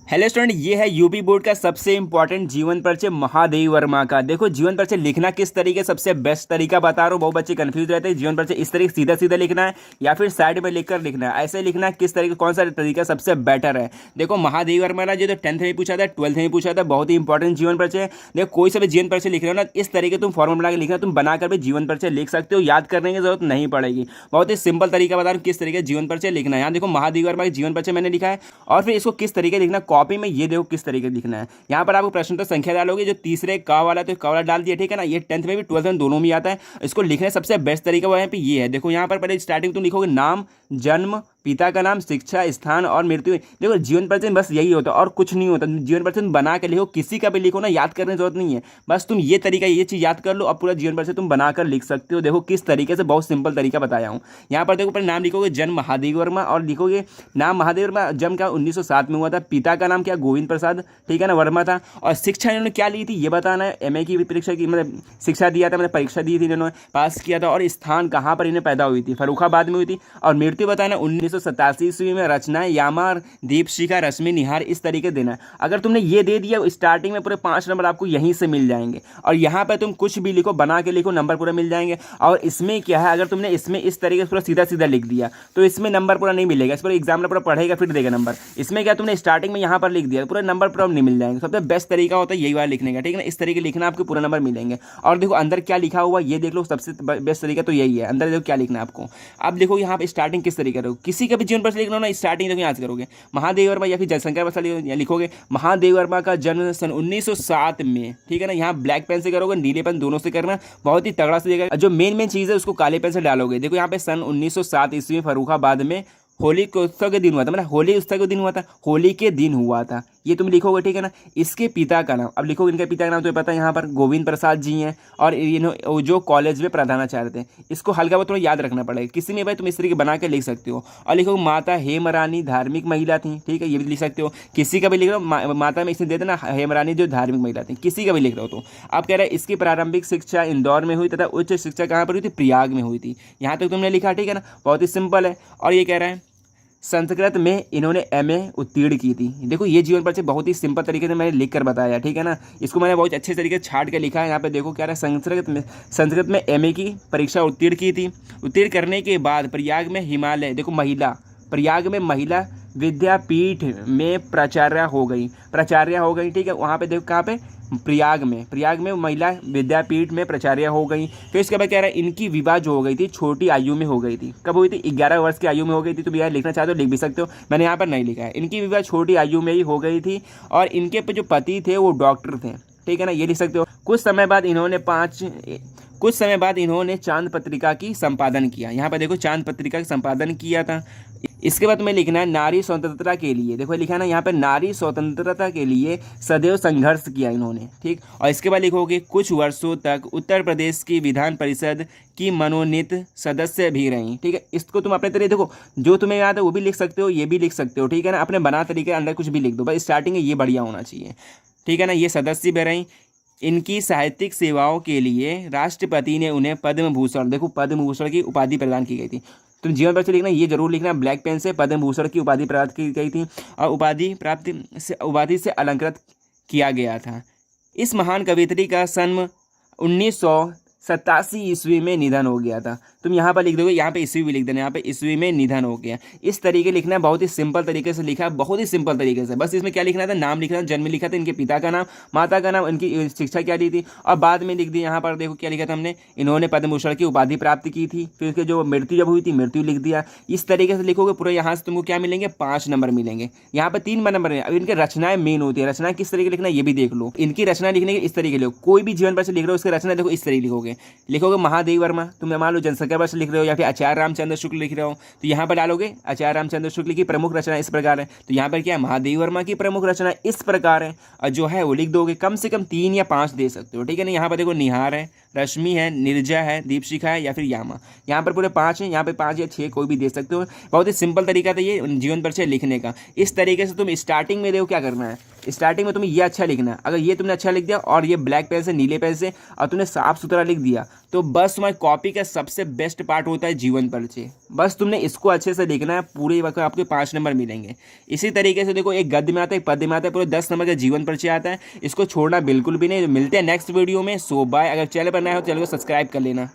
Hello student, ये है UP board का सबसे इंपॉर्टेंट जीवन परिचय महादेवी वर्मा का। देखो, जीवन परिचय लिखना किस तरीके सबसे बेस्ट तरीका बता रहा हूँ। बहुत बच्चे कंफ्यूज रहते हैं जीवन परिचय इस तरीके सीधा सीधा लिखना है या फिर साइड में लिखकर लिखना है, ऐसे लिखना है, किस तरीके कौन सा तरीका सबसे बेटर है। देखो, महादेवी वर्मा ना जो तो 10th में पूछा था, 12th में पूछा था, बहुत ही इंपॉर्टेंट जीवन परिचय है। देखो, कोई सा भी जीवन परिचय लिख रहे हो ना, इस तरीके तुम फॉर्मूला बना के लिखना, तुम बनाकर भी जीवन परिचय लिख सकते हो, याद करने की जरूरत नहीं पड़ेगी। बहुत ही सिंपल तरीका बता रहा हूँ किस तरीके जीवन परिचय लिखना है। यहाँ देखो, महादेवी वर्मा का जीवन परिचय मैंने लिखा है और फिर इसको किस तरीके लिखना कॉपी में, ये देखो किस तरीके लिखना है। यहाँ पर आपको प्रश्न तो संख्या डालोगे, जो तीसरे का वाला तो का वाला डाल दिया, ठीक है ना। ये 10th में भी 12th में दोनों में आता है। इसको लिखने सबसे बेस्ट तरीका वो यहाँ पे ये है। देखो, यहाँ पर पहले स्टार्टिंग तुम लिखोगे नाम, जन्म, पिता का नाम, शिक्षा, स्थान और मृत्यु। देखो, जीवन परिचय बस यही होता है और कुछ नहीं होता। जीवन परिचय बना के लिखो, किसी का भी लिखो ना, याद करने की जरूरत नहीं है। बस तुम ये तरीका, ये चीज़ याद कर लो और पूरा जीवन परिचय तुम बनाकर लिख सकते हो। देखो किस तरीके से, बहुत सिंपल तरीका बताया हूँ। यहाँ पर देखो, पहले नाम लिखोगे जन्म महादेवी वर्मा और लिखोगे नाम महादेवी वर्मा, जन्म का 1907 में हुआ था। पिता का नाम क्या, गोविंद प्रसाद, ठीक है ना, वर्मा था। और शिक्षा इन्होंने क्या ली थी ये बताना है। MA की परीक्षा की, मतलब शिक्षा दिया था, मतलब परीक्षा दी थी इन्होंने, पास किया था। और स्थान कहाँ पर इन्हें पैदा हुई थी, फर्रुखाबाद में हुई थी। और मृत्यु बताना 1987 ईस्वी में। रचनाएं यामा, दीपशिखा, रश्मि, निहार, इस तरीके देना है। अगर तुमने ये दे दिया स्टार्टिंग में, पूरे 5 नंबर आपको यहीं से मिल जाएंगे। और यहाँ पर तुम कुछ भी लिखो, बना के लिखो, नंबर पूरा मिल जाएंगे। और इसमें क्या है, अगर तुमने इसमें इस तरीके से पूरा सीधा सीधा लिख दिया तो इसमें नंबर पूरा नहीं मिलेगा। इस पर एग्जामिनर पूरा पढ़ेगा फिर देगा नंबर। इसमें क्या, तुमने स्टार्टिंग में यहाँ पर लिख दिया, पूरा नंबर पूरा नहीं मिल जाएंगे। सबसे बेस्ट तरीका होता है यही वाला लिखने का, ठीक है ना। इस तरीके लिखना, आपको पूरा नंबर मिलेंगे। और देखो अंदर क्या लिखा हुआ ये देख लो, सबसे बेस्ट तरीका तो यही है। अंदर देखो क्या लिखना है आपको। अब देखो यहाँ पर स्टार्टिंग किस तरीके करोगे, किसी का भी जीवन पर लिखना ना, स्टार्टिंग देखो याद करोगे महादेवी वर्मा या फिर जयशंकर प्रसाद लिखोगे। महादेवी वर्मा का जन्म सन 1907 में, ठीक है ना। यहाँ ब्लैक पेन से करोगे, नीले पेन दोनों से करना, बहुत ही तगड़ा से देगा। जो मेन चीज़ है उसको काले पेन से डालोगे। देखो यहाँ पे सन 1907 ईस्वी में फर्रुखाबाद में होली के उत्सव के दिन हुआ था, मतलब होली उत्सव के दिन हुआ था, होली के दिन हुआ था, ये तुम लिखोगे, ठीक है ना। इसके पिता का नाम, अब लिखोगे इनके पिता का नाम तो पता है, यहाँ पर गोविंद प्रसाद जी हैं और इन्होंने जो कॉलेज में प्रधानाचार्य थे। इसको हल्का बहुत थोड़ा याद रखना पड़ेगा। किसी में भाई तुम इस तरीके बना के लिख सकते हो। और लिखोगे माता हेमरानी धार्मिक महिला थी, ठीक है, ये भी लिख सकते हो। किसी का भी लिख रहे हो, माता में इसे दे देना हेमरानी जो धार्मिक महिला थी, किसी का भी लिख रहे हो तो। आप कह रहे हैं इसकी प्रारंभिक शिक्षा इंदौर में हुई तथा उच्च शिक्षा कहाँ पर हुई थी, प्रयाग में हुई थी। यहाँ तक तुमने लिखा, ठीक है ना, बहुत ही सिंपल है। और ये कह रहा है संस्कृत में इन्होंने MA उत्तीर्ण की थी। देखो ये जीवन परिचय बहुत ही सिंपल तरीके से मैंने लिख कर बताया, ठीक है ना। इसको मैंने बहुत अच्छे तरीके से छाट के लिखा है। यहाँ पे देखो क्या रहा है, संस्कृत में MA की परीक्षा उत्तीर्ण की थी। उत्तीर्ण करने के बाद प्रयाग में हिमालय, देखो महिला, प्रयाग में महिला विद्यापीठ में प्राचार्य हो गई, ठीक है। वहाँ पे देखो कहाँ पे, प्रयाग में महिला विद्यापीठ में प्राचार्य हो गई। फिर इसके बाद कह रहा है इनकी विवाह जो हो गई थी छोटी आयु में हो गई थी। कब हुई थी, 11 वर्ष की आयु में हो गई थी। तुम यार लिखना चाहते हो लिख भी सकते हो, मैंने यहाँ पर नहीं लिखा है। इनकी विवाह छोटी आयु में ही हो गई थी और इनके जो पति थे वो डॉक्टर थे, ठीक है ना, ये लिख सकते हो। कुछ समय बाद इन्होंने चांद पत्रिका की संपादन किया। यहाँ पर देखो चांद पत्रिका का संपादन किया था। इसके बाद तुम्हें लिखना है नारी स्वतंत्रता के लिए, देखो लिखा ना यहाँ पे, नारी स्वतंत्रता के लिए सदैव संघर्ष किया इन्होंने, ठीक। और इसके बाद लिखोगे कुछ वर्षों तक उत्तर प्रदेश की विधान परिषद की मनोनीत सदस्य भी रही, ठीक है। इसको तुम अपने तरीके, देखो जो तुम्हें याद है वो भी लिख सकते हो, ये भी लिख सकते हो, ठीक है ना। अपने बना तरीके अंदर कुछ भी लिख दो, बस स्टार्टिंग में ये बढ़िया होना चाहिए, ठीक है ना। ये सदस्य भी रही। इनकी साहित्यिक सेवाओं के लिए राष्ट्रपति ने उन्हें पद्म भूषण, देखो पद्म भूषण की उपाधि प्रदान की गई थी। तुम जीवन परिचय लिखना, ये जरूर लिखना ब्लैक पेन से, पद्म भूषण की उपाधि प्राप्त की गई थी और उपाधि से अलंकृत किया गया था। इस महान कवियत्री का सन 1987 ईस्वी में निधन हो गया था। तुम यहाँ पर लिख दोगे, यहाँ पे ईस्वी भी लिख देना, यहाँ पे ईस्वी में निधन हो गया। इस तरीके लिखना है, बहुत ही सिंपल तरीके से लिखा है, बहुत ही सिंपल तरीके से। बस इसमें क्या लिखना था, नाम लिखना, जन्म लिखा था, इनके पिता का नाम, माता का नाम, इनकी शिक्षा क्या ली थी, और बाद में लिख दी। यहाँ पर देखो क्या लिखा था हमने, इन्होंने पद्म भूषण की उपाधि प्राप्त की थी। फिर उसके जो मृत्यु जब हुई थी, मृत्यु लिख दिया। इस तरीके से लिखोगे पूरा, यहाँ से तुमको क्या मिलेंगे, 5 नंबर मिलेंगे। यहाँ पर 3 नंबर है। अब इनके रचनाएं मेन होती है, रचना किस तरीके लिखना ये भी देख लो। इनकी रचना लिखने के इस तरीके लिखो, कोई भी जीवन पर लिख रहे हो उसकी रचना देखो इस तरीके लिखोगे महादेवी वर्मा, तुम मान लो जनसंख्या पर लिख रहे हो या फिर आचार्य रामचंद्र शुक्ल लिख रहे हो तो यहाँ पर डालोगे आचार्य रामचंद्र शुक्ल की प्रमुख रचना इस प्रकार है। तो यहाँ पर क्या है, महादेवी वर्मा की प्रमुख रचना इस प्रकार है, और जो है वो लिख दोगे। कम से कम 3 या 5 दे सकते हो, ठीक है ना। यहाँ पर देखो निहार है, रश्मि है, निर्जा है, दीपशिखा है या फिर यामा। यहाँ पर पूरे 5 हैं, यहाँ पे 5 या 6 कोई भी दे सकते हो। बहुत ही सिंपल तरीका था ये जीवन परिचय लिखने का। इस तरीके से तुम स्टार्टिंग में देखो क्या करना है, स्टार्टिंग में तुम्हें ये अच्छा लिखना है। अगर ये तुमने अच्छा लिख दिया और ये ब्लैक पेन से, नीले पेन से, और तुमने साफ सुथरा लिख दिया तो बस तुम्हारी कॉपी का सबसे बेस्ट पार्ट होता है जीवन परिचय। बस तुमने इसको अच्छे से लिखना है, पूरे वक्त आपके 5 नंबर मिलेंगे। इसी तरीके से देखो, एक गद्य में आता है, एक पद्य में आता है, पूरे 10 नंबर का जीवन परिचय आता है। इसको छोड़ना बिल्कुल भी नहीं। मिलते हैं नेक्स्ट वीडियो में। सो बाय। अगर चैनल पर नया हो चैनल को सब्सक्राइब कर लेना।